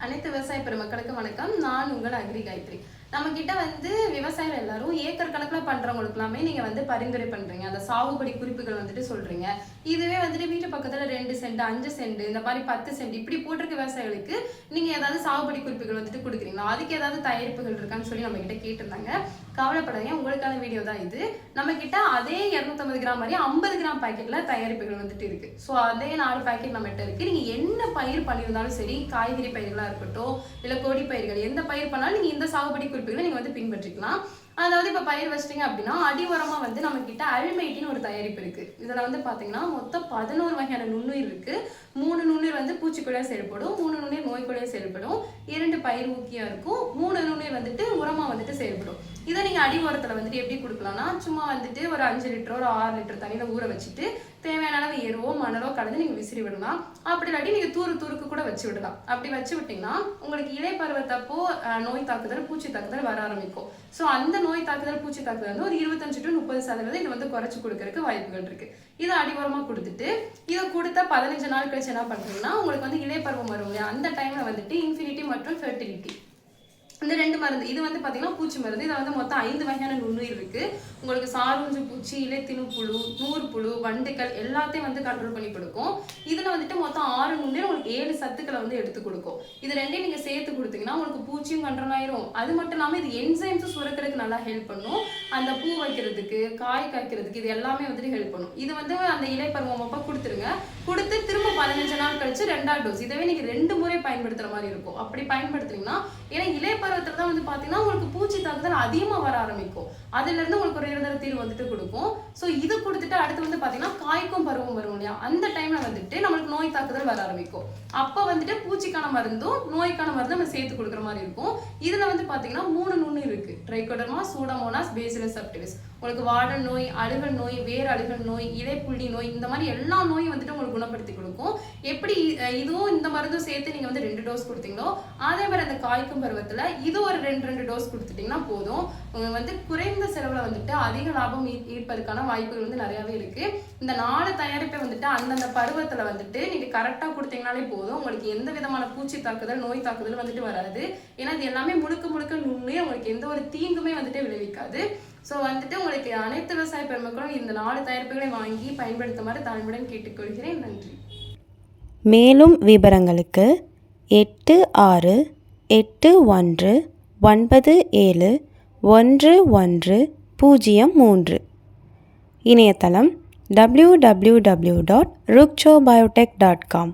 அனைத்து விவசாய பெருமக்களுக்கு வணக்கம். நான் உங்கள் அக்ரி காயத்ரி. நம்ம கிட்ட விவசாயிகள் எல்லாரும் ஏக்கர் கணக்கில் பண்றவங்களுக்கு எல்லாமே நீங்க பரிந்துரை பண்றீங்க. அந்த சாகுபடி குறிப்புகள் சொல்றீங்க. இதுவே வீட்டு பக்கத்துல 2 சென்ட் 5 சென்ட் இந்த மாதிரி 10 சென்ட் இப்படி போட்டிருக்க விவசாயிகளுக்கு நீங்க ஏதாவது சாகுபடி குறிப்புகள் கொடுக்குறீங்களா? அதுக்கு ஏதாவது தயாரிப்புகள் இருக்கான்னு சொல்லி நம்ம கிட்ட கேட்டிருந்தாங்க. கவலைப்படாதீங்க, உங்களுக்கான வீடியோ தான் இது. நம்ம கிட்ட அதே 250 கிராம் மாதிரி 50 கிராம் பாக்கெட்ல தயாரிப்புகள் இருக்கு. ஸோ அதே 4 பாக்கெட் நம்ம கிட்ட இருக்கு. நீங்க என்ன பயிர் பண்ணியிருந்தாலும் சரி, காய்கறி பயிர்களா இருக்கட்டும் இல்ல கொடி பயிர்கள் எந்த பயிர் பண்ணாலும் நீங்க இந்த சாகுபடி குறிப்புகளை நீங்க பின்பற்றிக்கலாம். அதாவது இப்ப பயிர் வச்சிட்டீங்க அப்படின்னா அடி உரமா நம்ம கிட்ட அல்மைட்டின்னு ஒரு தயாரிப்பு இருக்கு. இதுல பாத்தீங்கன்னா மொத்தம் 11 வகையான நுண்ணுயிர் இருக்கு. 3 நுண்ணுயிர் பூச்சிக்கொல்லியா செயல்படும், 3 நுண்ணுயிர் நோய்க்கொல்லியா செயல்படும், 2 பயிர் ஊக்கியா இருக்கும், 3 நுண்ணுயிர் உரமா செயல்படும். இதை நீங்க அடி உரத்துல எப்படி கொடுக்கலாம்னா, சும்மா ஒரு 5 லிட்டரோ ஒரு 6 லிட்டர் தண்ணியில ஊற வச்சுட்டு தேவையான அளவு எருவோ மணலோ கலந்து நீங்க விசிறி விடலாம். அப்படி இல்லாட்டி நீங்க தூருக்கு கூட வச்சு விடலாம். அப்படி வச்சு விட்டீங்கன்னா உங்களுக்கு இலை பருவத்தப்போ நோய் தாக்குதல் பூச்சி தாக்குதல் வர ஆரம்பிக்கும். ஸோ அந்த நோய் தாக்குதல் பூச்சி தாக்குதல் ஒரு 25 to 30% இது குறைச்சு கொடுக்கறதுக்கு வாய்ப்புகள் இருக்கு. இதை அடிவரமா கொடுத்துட்டு இதை கொடுத்த 15 நாள் கழிச்சு என்ன பண்றீங்கன்னா, உங்களுக்கு இலை பருவம் வரும் இல்லையா, அந்த டைம்ல இன்ஃபினிட்டி மற்றும் ஃபெர்டிலிட்டி இந்த 2 மருந்து இது பாத்தீங்கன்னா பூச்சி மருந்து. இதை மொத்தம் 5 வகையான நுண்ணுயிர் இருக்கு. உங்களுக்கு சாரூஞ்சு பூச்சி, இலைத்திணு புழு, நூறு புழு, வண்டுகள் எல்லாத்தையும் கண்ட்ரோல் பண்ணி கொடுக்கும். இதுல மொத்தம் 6 நுண்ணுயிர் உங்களுக்கு 7 சத்துக்களை எடுத்து கொடுக்கும். இது ரெண்டையும் நீங்க சேர்த்து கொடுத்தீங்கன்னா உங்களுக்கு பூச்சியும் கண்ட்ரோல் ஆயிரும். அது மட்டும் இல்லாம இது என்சைம்ஸும் சுரக்கிறதுக்கு நல்லா ஹெல்ப் பண்ணும். அந்த பூ வைக்கிறதுக்கு காய் காய்க்கிறதுக்கு இது எல்லாமே ஹெல்ப் பண்ணும். இது அந்த இலை பருவம் அப்ப கொடுத்துருங்க. கொடுத்து திரும்ப 15 நாள் கழிச்சு 2வது டோஸ். இதவே நீங்க 2 முறை பயன்படுத்துற மாதிரி இருக்கும். அப்படி பயன்படுத்துறீங்கன்னா, ஏன்னா இலை பருவத்துல தான் பாத்தீங்கன்னா உங்களுக்கு பூச்சி தாக்குதல் அதிகமா வர ஆரம்பிக்கும். அதுல இருந்து உங்களுக்கு ஒரு நிரந்தர தீர்வு கொடுக்கும். சோ இது கொடுத்துட்டு அடுத்து பாத்தீங்கன்னா காய்க்கும் பருவம் வரும் இல்லையா, அந்த டைம்ல நம்மளுக்கு நோய் தாக்குதல் வர ஆரம்பிக்கும். அப்ப பூச்சிக்கான மருந்தும் நோய்க்கான மருந்தும் நம்ம சேர்த்து கொடுக்குற மாதிரி இருக்கும். இதுல பாத்தீங்கன்னா 3 நுண்ணுயிர் இருக்கு. Trichoderma, Pseudomonas, bacillus subtilis. உங்களுக்கு வாடல் நோய், அழுகல் நோய், வேர் அழுகல் நோய், இலைப்புள்ளி நோய், இந்த மாதிரி எல்லா நோயும் உங்களுக்கு குணப்படுத்தி கொடுக்கும். எப்படி இதுவும் இந்த மருந்தும் சேர்த்து நீங்க 2 டோஸ் கொடுத்தீங்களோ அதே மாதிரி அந்த காய்க்கும் பருவத்துல இது ஒரு 2 டோஸ் கொடுத்துட்டீங்கன்னா போதும். குறைந்த செலவுல அதிக லாபம் ஈர்ப்பதற்கான வாய்ப்புகள் நிறையவே இருக்கு. இந்த 4 தயாரிப்பை அந்தந்த பருவத்துல நீங்க கரெக்டா கொடுத்தீங்கனாலே போதும். உங்களுக்கு எந்த விதமான பூச்சி தாக்குதல் நோய் தாக்குதல் வராது. ஏன்னா இது எல்லாமே முழுக்க நுண்ணுயிர், உங்களுக்கு எந்த ஒரு தீங்குமே விளைவிக்காது. ஸோ உங்களுக்கு அனைத்து விவசாய பெருமக்களும் இந்த 4 தயாரிப்புகளை வாங்கி பயன்படுத்துமாறு தாழ்மையுடன் கேட்டுக்கொள்கிறேன். நன்றி. மேலும் விவரங்களுக்கு 8681971103 இணையதளம் www.rukshobiotech.com